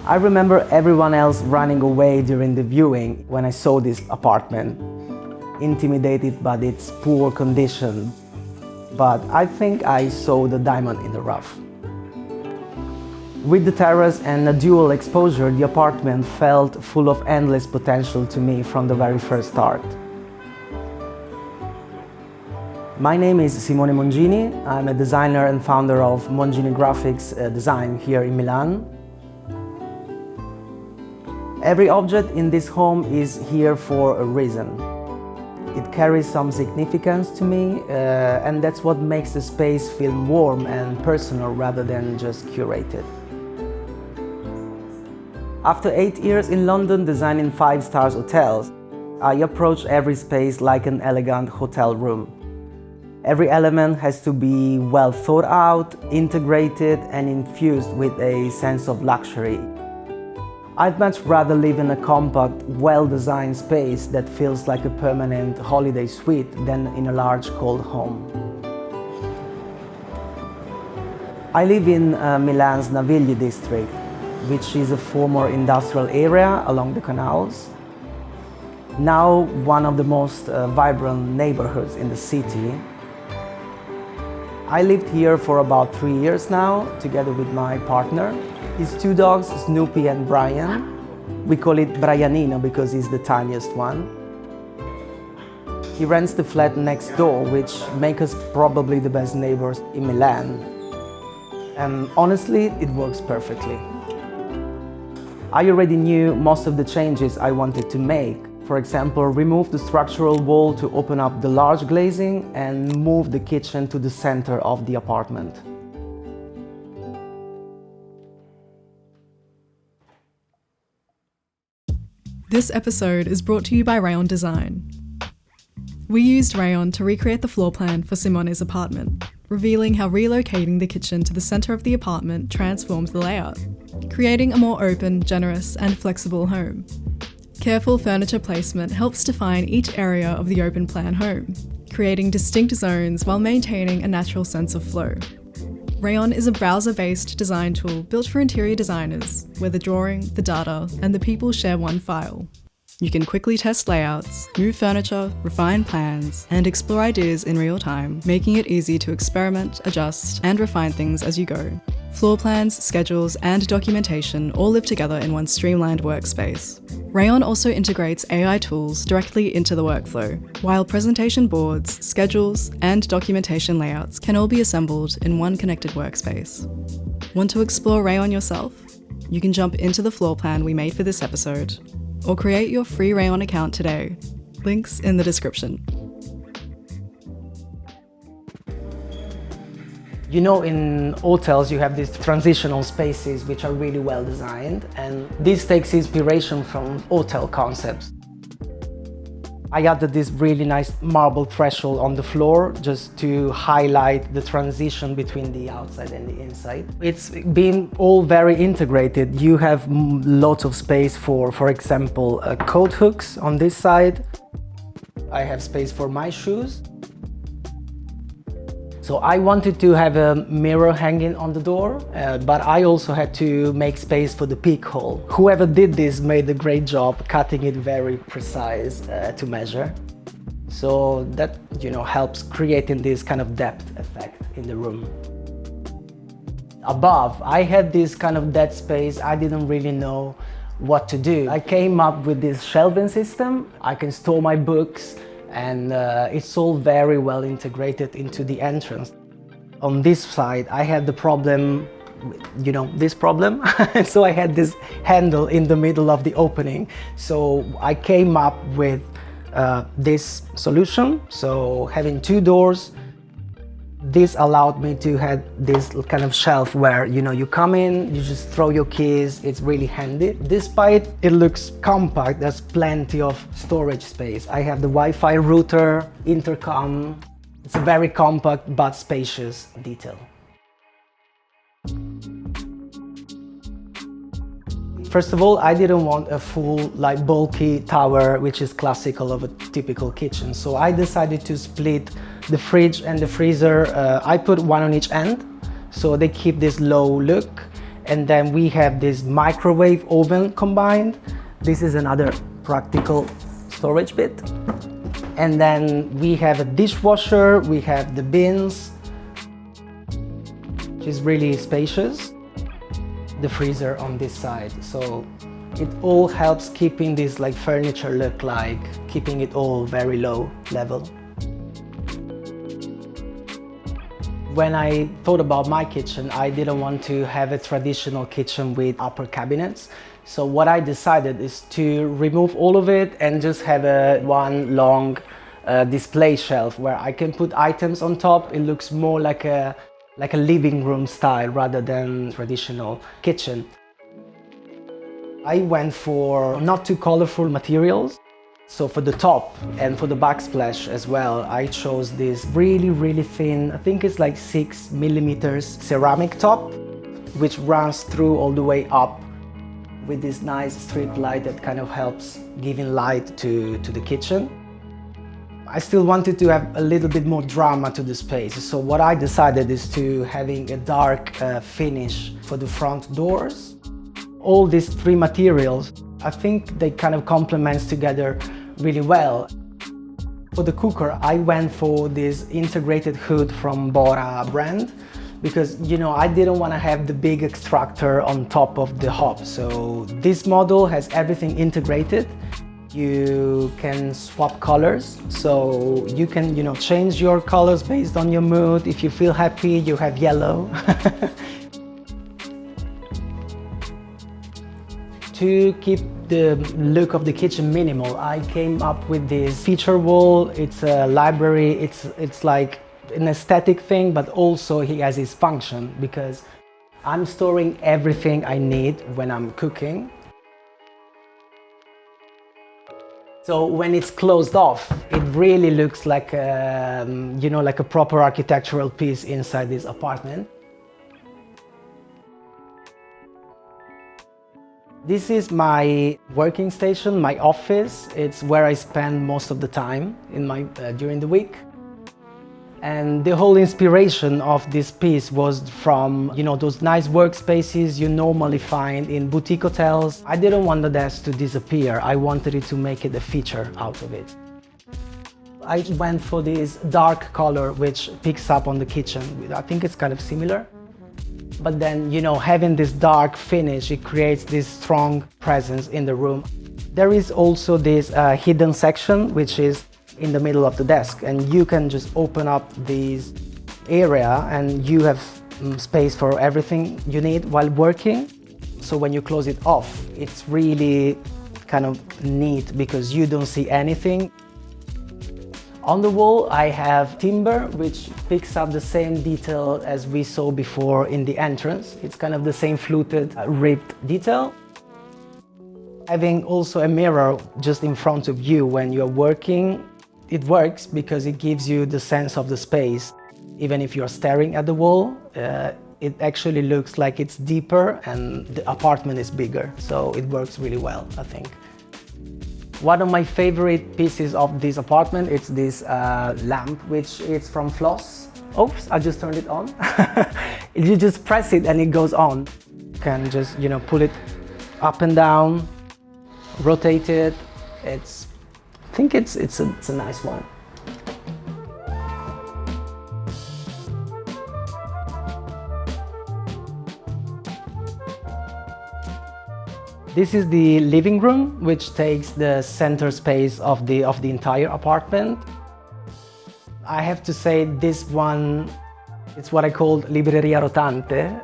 I remember everyone else running away during the viewing when I saw this apartment, intimidated by its poor condition. But I think I saw the diamond in the rough. With the terrace and a dual exposure, the apartment felt full of endless potential to me from the very first start. My name is Simone Mongini. I'm a designer and founder of Mongini Graphics Design here in Milan. Every object in this home is here for a reason. It carries some significance to me, and that's what makes the space feel warm and personal rather than just curated. After 8 years in London designing 5-star hotels, I approach every space like an elegant hotel room. Every element has to be well thought out, integrated and infused with a sense of luxury. I'd much rather live in a compact, well-designed space that feels like a permanent holiday suite than in a large, cold home. I live in Milan's Navigli district, which is a former industrial area along the canals. Now one of the most vibrant neighborhoods in the city. I lived here for about 3 years now, together with my partner. His 2 dogs, Snoopy and Brian. We call it Brianino because he's the tiniest one. He rents the flat next door, which makes us probably the best neighbors in Milan. And honestly, it works perfectly. I already knew most of the changes I wanted to make. For example, remove the structural wall to open up the large glazing and move the kitchen to the center of the apartment. This episode is brought to you by Rayon Design. We used Rayon to recreate the floor plan for Simone's apartment, revealing how relocating the kitchen to the center of the apartment transforms the layout, creating a more open, generous, and flexible home. Careful furniture placement helps define each area of the open plan home, creating distinct zones while maintaining a natural sense of flow. Rayon is a browser-based design tool built for interior designers, where the drawing, the data, and the people share one file. You can quickly test layouts, move furniture, refine plans, and explore ideas in real time, making it easy to experiment, adjust, and refine things as you go. Floor plans, schedules, and documentation all live together in one streamlined workspace. Rayon also integrates AI tools directly into the workflow, while presentation boards, schedules, and documentation layouts can all be assembled in one connected workspace. Want to explore Rayon yourself? You can jump into the floor plan we made for this episode, or create your free Rayon account today. Links in the description. You know, in hotels you have these transitional spaces which are really well designed, and this takes inspiration from hotel concepts. I added this really nice marble threshold on the floor just to highlight the transition between the outside and the inside. It's been all very integrated. You have lots of space for example, coat hooks on this side. I have space for my shoes. So I wanted to have a mirror hanging on the door, but I also had to make space for the peek hole. Whoever did this made a great job cutting it very precise to measure. So that, helps creating this kind of depth effect in the room. Above, I had this kind of dead space. I didn't really know what to do. I came up with this shelving system. I can store my books, and it's all very well integrated into the entrance. On this side, I had the problem, this problem. So I had this handle in the middle of the opening. So I came up with this solution. So having 2 doors, this allowed me to have this kind of shelf where, you come in, you just throw your keys. It's really handy. Despite it looks compact, there's plenty of storage space. I have the Wi-Fi router, intercom. It's a very compact but spacious detail. First of all, I didn't want a full, bulky tower, which is classical of a typical kitchen. So I decided to split the fridge and the freezer. I put one on each end, so they keep this low look. And then we have this microwave oven combined. This is another practical storage bit. And then we have a dishwasher, we have the bins, which is really spacious. The freezer on this side. So it all helps keeping this like furniture look like, keeping it all very low level. When I thought about my kitchen, I didn't want to have a traditional kitchen with upper cabinets. So what I decided is to remove all of it and just have one long display shelf where I can put items on top. It looks more like a living room style rather than traditional kitchen. I went for not too colorful materials. So for the top and for the backsplash as well, I chose this really thin, I think it's like 6 millimeters ceramic top, which runs through all the way up with this nice strip light that kind of helps giving light to the kitchen. I still wanted to have a little bit more drama to the space. So what I decided is to having a dark finish for the front doors. All these three materials, I think they kind of complement together really well. For the cooker, I went for this integrated hood from Bora brand because, you know, I didn't want to have the big extractor on top of the hob. So this model has everything integrated. You can swap colors, so you can, you know, change your colors based on your mood. If you feel happy, you have yellow. To keep the look of the kitchen minimal, I came up with this feature wall. It's a library, it's like an aesthetic thing, but also he has his function because I'm storing everything I need when I'm cooking. So when it's closed off, it really looks like you know, like a proper architectural piece inside this apartment. This is my working station, my office. It's where I spend most of the time in during the week. And the whole inspiration of this piece was from, you know, those nice workspaces you normally find in boutique hotels. I didn't want the desk to disappear. I wanted it to make it a feature out of it. I went for this dark color which picks up on the kitchen. I think it's kind of similar. But then, you know, having this dark finish, it creates this strong presence in the room. There is also this hidden section, which is in the middle of the desk, and you can just open up this area and you have space for everything you need while working. So when you close it off, it's really kind of neat because you don't see anything. On the wall, I have timber, which picks up the same detail as we saw before in the entrance. It's kind of the same fluted, ribbed detail. Having also a mirror just in front of you when you're working, it works because it gives you the sense of the space. Even if you're staring at the wall, it actually looks like it's deeper and the apartment is bigger. So it works really well, I think. One of my favorite pieces of this apartment is this lamp, which is from Floss. Oops, I just turned it on. You just press it and it goes on. You can just, you know, pull it up and down, rotate it. I think it's a nice one. This is the living room, which takes the center space of the entire apartment. I have to say this one, it's what I call libreria rotante.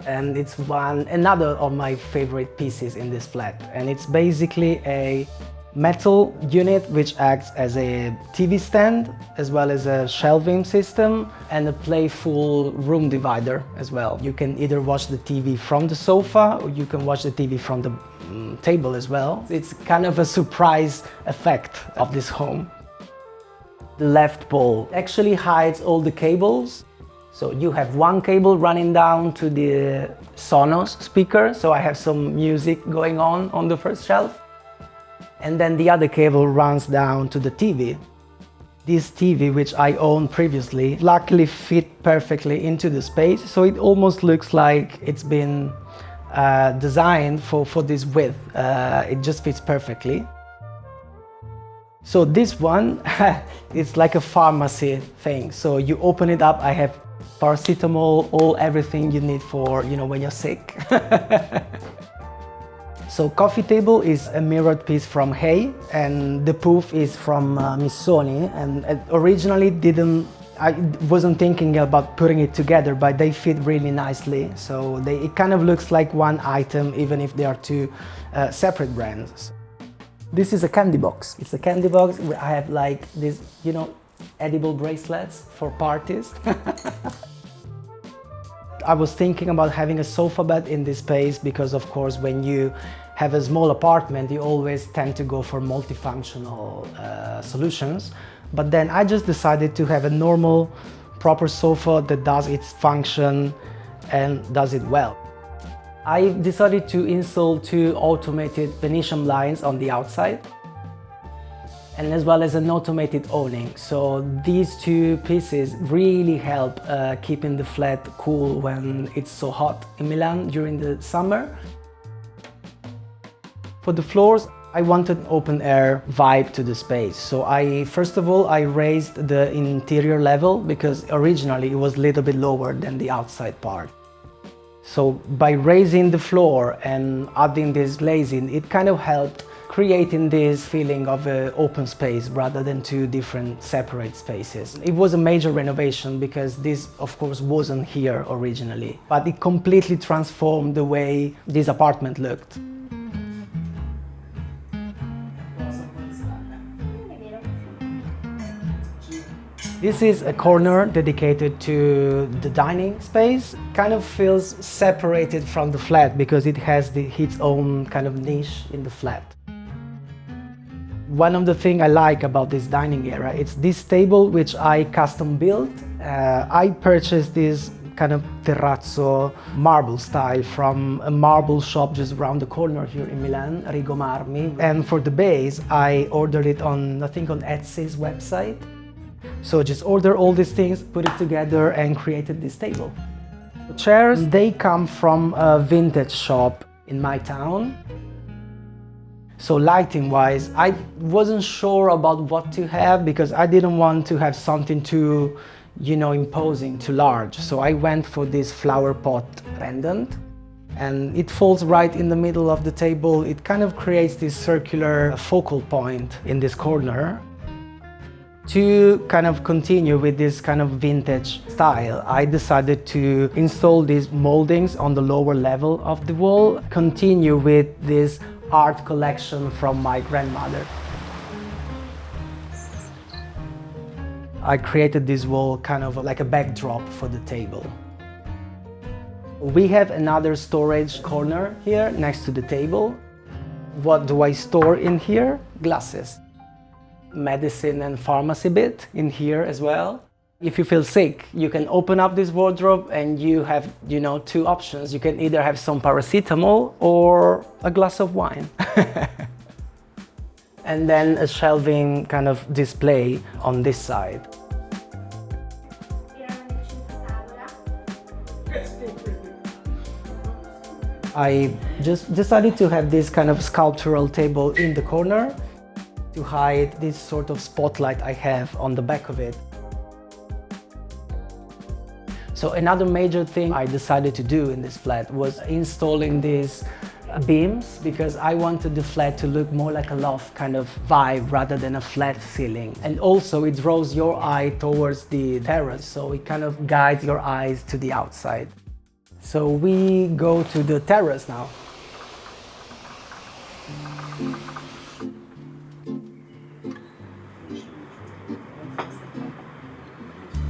And it's another of my favorite pieces in this flat. And it's basically a metal unit which acts as a TV stand, as well as a shelving system and a playful room divider as well. You can either watch the TV from the sofa or you can watch the TV from the table as well. It's kind of a surprise effect of this home. The left pole actually hides all the cables. So you have one cable running down to the Sonos speaker, so I have some music going on the first shelf. And then the other cable runs down to the TV. This TV, which I owned previously, luckily fit perfectly into the space, so it almost looks like it's been designed for this width. It just fits perfectly. So this one, it's like a pharmacy thing. So you open it up, I have paracetamol, everything you need for, when you're sick. So coffee table is a mirrored piece from Hay, and the poof is from Missoni, and originally I wasn't thinking about putting it together, but they fit really nicely. So it kind of looks like one item, even if they are two separate brands. This is a candy box. It's a candy box where I have like this, edible bracelets for parties. I was thinking about having a sofa bed in this space because, of course, when you have a small apartment, you always tend to go for multifunctional solutions. But then I just decided to have a normal, proper sofa that does its function and does it well. I decided to install 2 automated Venetian blinds on the outside, and as well as an automated awning. So these 2 pieces really help keeping the flat cool when it's so hot in Milan during the summer. For the floors, I wanted an open air vibe to the space. So first of all, I raised the interior level because originally it was a little bit lower than the outside part. So by raising the floor and adding this glazing, it kind of helped creating this feeling of an open space rather than 2 different separate spaces. It was a major renovation because this, of course, wasn't here originally, but it completely transformed the way this apartment looked. This is a corner dedicated to the dining space. Kind of feels separated from the flat because it has its own kind of niche in the flat. One of the things I like about this dining area, it's this table which I custom built. I purchased this kind of Terrace marble style from a marble shop just around the corner here in Milan, Rigo Marmi. And for the base, I ordered it on, I think, on Etsy's website. So just order all these things, put it together, and created this table. The chairs, they come from a vintage shop in my town. So lighting-wise, I wasn't sure about what to have because I didn't want to have something too, imposing, too large. So I went for this flower pot pendant, and it falls right in the middle of the table. It kind of creates this circular focal point in this corner. To kind of continue with this kind of vintage style, I decided to install these moldings on the lower level of the wall, continue with this art collection from my grandmother. I created this wall kind of like a backdrop for the table. We have another storage corner here next to the table. What do I store in here? Glasses. Medicine and pharmacy bit in here as well. If you feel sick, you can open up this wardrobe and you have, 2 options. You can either have some paracetamol or a glass of wine. And then a shelving kind of display on this side. I just decided to have this kind of sculptural table in the corner to hide this sort of spotlight I have on the back of it. So another major thing I decided to do in this flat was installing these beams because I wanted the flat to look more like a loft kind of vibe rather than a flat ceiling. And also it draws your eye towards the terrace, so it kind of guides your eyes to the outside. So we go to the terrace now.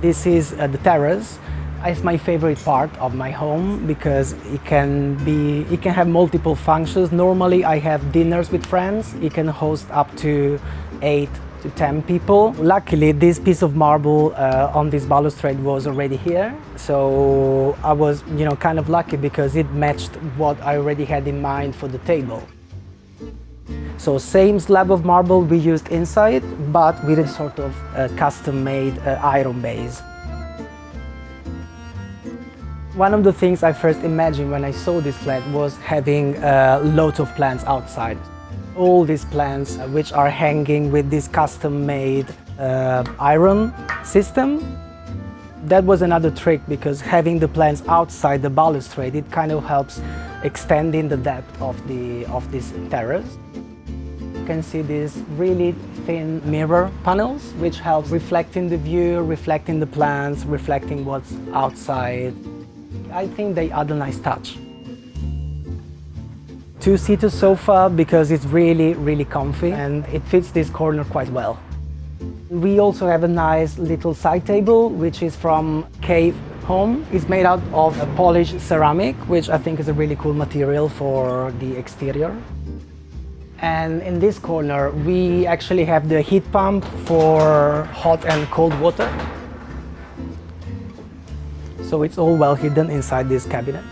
This is the terrace. It's my favorite part of my home because it can have multiple functions. Normally I have dinners with friends. It can host up to 8 to 10 people. Luckily, this piece of marble on this balustrade was already here. So I was, kind of lucky because it matched what I already had in mind for the table. So same slab of marble we used inside, but with a sort of custom-made iron base. One of the things I first imagined when I saw this flat was having loads of plants outside. All these plants which are hanging with this custom-made iron system. That was another trick, because having the plants outside the balustrade, it kind of helps extending the depth of this terrace. You can see these really thin mirror panels, which helps reflecting the view, reflecting the plants, reflecting what's outside. I think they add a nice touch. Two-seater sofa, because it's really, really comfy and it fits this corner quite well. We also have a nice little side table, which is from Cave Home. It's made out of a polished ceramic, which I think is a really cool material for the exterior. And in this corner, we actually have the heat pump for hot and cold water. So it's all well hidden inside this cabinet.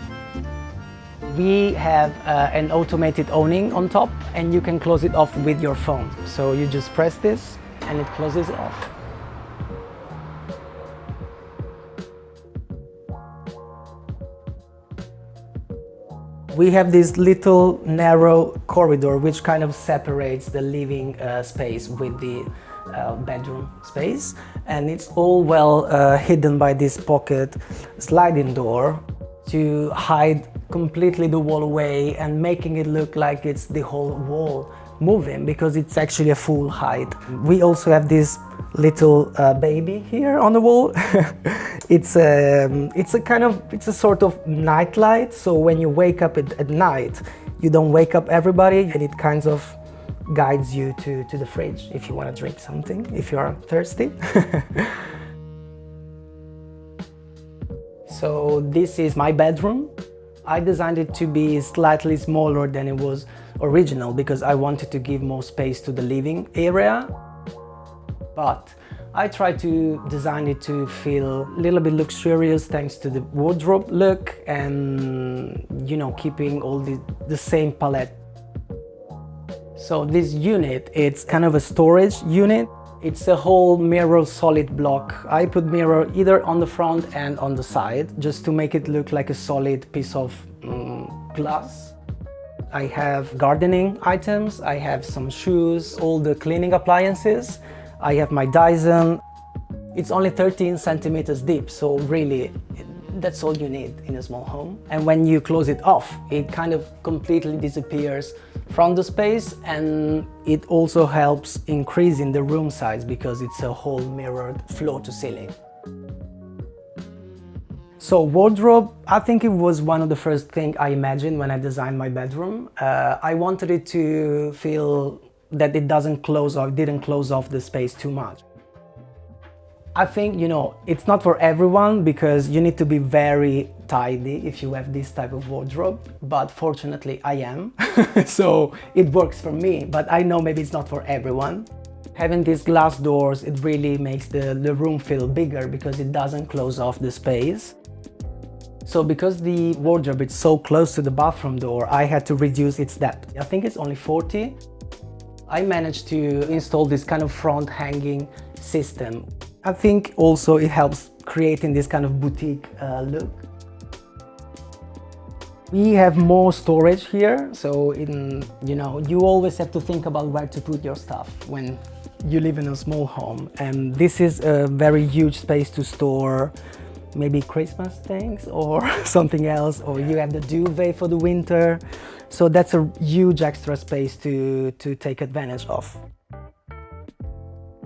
We have an automated awning on top, and you can close it off with your phone. So you just press this and it closes it off. We have this little narrow corridor which kind of separates the living space with the bedroom space, and it's all well hidden by this pocket sliding door to hide completely the wall away and making it look like it's the whole wall moving, because it's actually a full height. We also have this little baby here on the wall. It's a sort of night light, so when you wake up at night, you don't wake up everybody, and it kind of guides you to the fridge if you want to drink something, if you are thirsty. So this is my bedroom. I designed it to be slightly smaller than it was original, because I wanted to give more space to the living area. But I tried to design it to feel a little bit luxurious thanks to the wardrobe look, and keeping all the same palette. So this unit, it's kind of a storage unit. It's a whole mirror solid block. I put mirror either on the front and on the side, just to make it look like a solid piece of glass. I have gardening items, I have some shoes, all the cleaning appliances. I have my Dyson. It's only 13 centimeters deep, so really that's all you need in a small home. And when you close it off, it kind of completely disappears from the space, and it also helps increasing the room size because it's a whole mirrored floor to ceiling. So wardrobe, I think it was one of the first things I imagined when I designed my bedroom. I wanted it to feel that it didn't close off the space too much. I think, it's not for everyone, because you need to be very tidy if you have this type of wardrobe, but fortunately I am. So it works for me, but I know maybe it's not for everyone. Having these glass doors, it really makes the room feel bigger because it doesn't close off the space. So because the wardrobe is so close to the bathroom door, I had to reduce its depth. I think it's only 40. I managed to install this kind of front hanging system. I think also it helps creating this kind of boutique look. We have more storage here, so you always have to think about where to put your stuff when you live in a small home. And this is a very huge space to store maybe Christmas things or something else, or you have the duvet for the winter. So that's a huge extra space to take advantage of.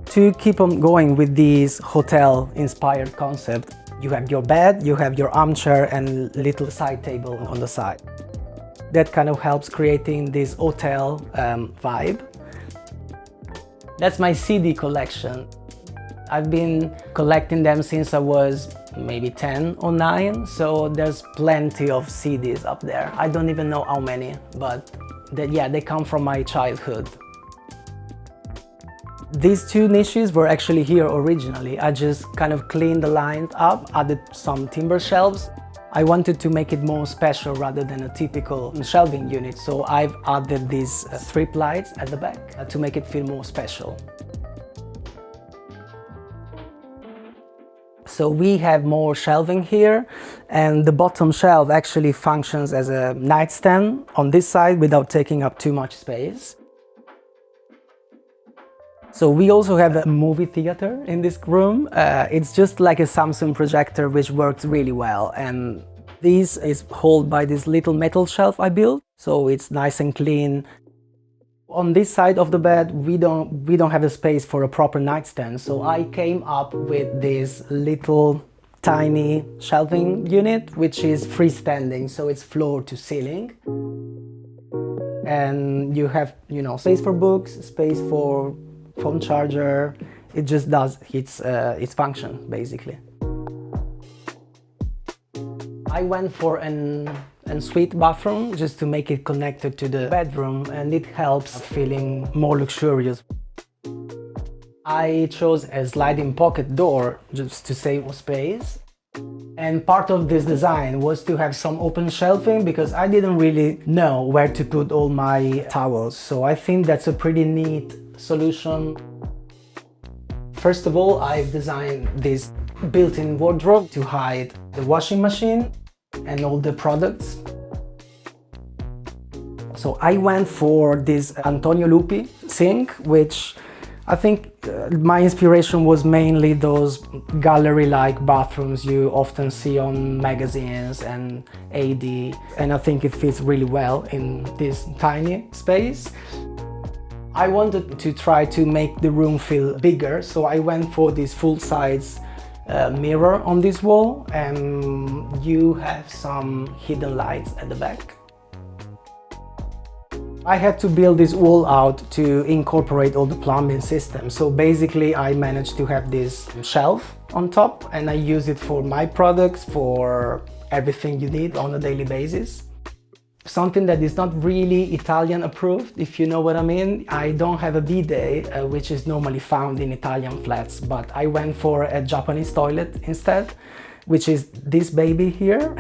To keep on going with this hotel-inspired concept, you have your bed, you have your armchair and little side table on the side. That kind of helps creating this hotel vibe. That's my CD collection. I've been collecting them since I was maybe 10 or 9, so there's plenty of CDs up there. I don't even know how many, but they come from my childhood. These two niches were actually here originally. I just kind of cleaned the lines up, added some timber shelves. I wanted to make it more special rather than a typical shelving unit, so I've added these strip lights at the back to make it feel more special. So we have more shelving here, and the bottom shelf actually functions as a nightstand on this side without taking up too much space. So we also have a movie theater in this room. It's just like a Samsung projector, which works really well. And this is held by this little metal shelf I built, so it's nice and clean. On this side of the bed, we don't have a space for a proper nightstand, so I came up with this little tiny shelving unit, which is freestanding, so it's floor to ceiling. And you have, space for books, space for phone charger. It just does its function, basically. I went for an ensuite bathroom just to make it connected to the bedroom, and it helps feeling more luxurious. I chose a sliding pocket door just to save space. And part of this design was to have some open shelving because I didn't really know where to put all my towels. So I think that's a pretty neat solution. First of all, I've designed this built-in wardrobe to hide the washing machine and all the products. So I went for this Antonio Lupi sink, which I think my inspiration was mainly those gallery-like bathrooms you often see on magazines and AD, and I think it fits really well in this tiny space. I wanted to try to make the room feel bigger, so I went for this full-size mirror on this wall, and you have some hidden lights at the back. I had to build this wall out to incorporate all the plumbing systems. So basically I managed to have this shelf on top, and I use it for my products, for everything you need on a daily basis. Something that is not really Italian approved, if you know what I mean. I don't have a bidet, which is normally found in Italian flats, but I went for a Japanese toilet instead, which is this baby here.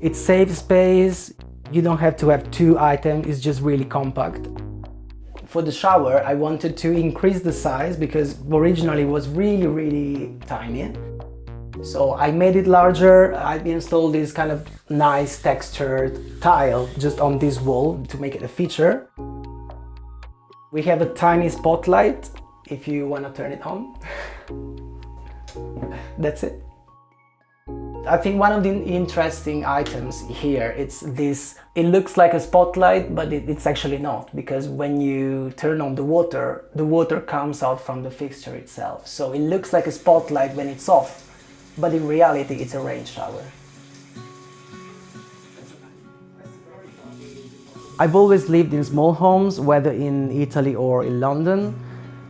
It saves space. You don't have to have two items, it's just really compact. For the shower, I wanted to increase the size because originally it was really tiny. So I made it larger. I installed this kind of nice textured tile just on this wall to make it a feature. We have a tiny spotlight if you want to turn it on. That's it. I think one of the interesting items here, it's this, it looks like a spotlight, but it's actually not, because when you turn on the water comes out from the fixture itself. So it looks like a spotlight when it's off, but in reality it's a rain shower. I've always lived in small homes, whether in Italy or in London.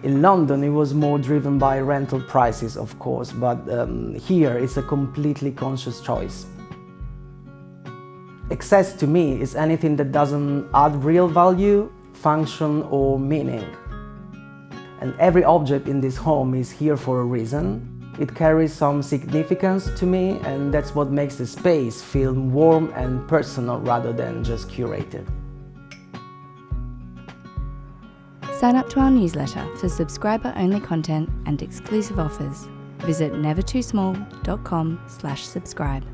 In London, it was more driven by rental prices, of course, but here it's a completely conscious choice. Excess to me is anything that doesn't add real value, function, or meaning. And every object in this home is here for a reason. It carries some significance to me, and that's what makes the space feel warm and personal rather than just curated. Sign up to our newsletter for subscriber-only content and exclusive offers. Visit nevertoosmall.com/subscribe.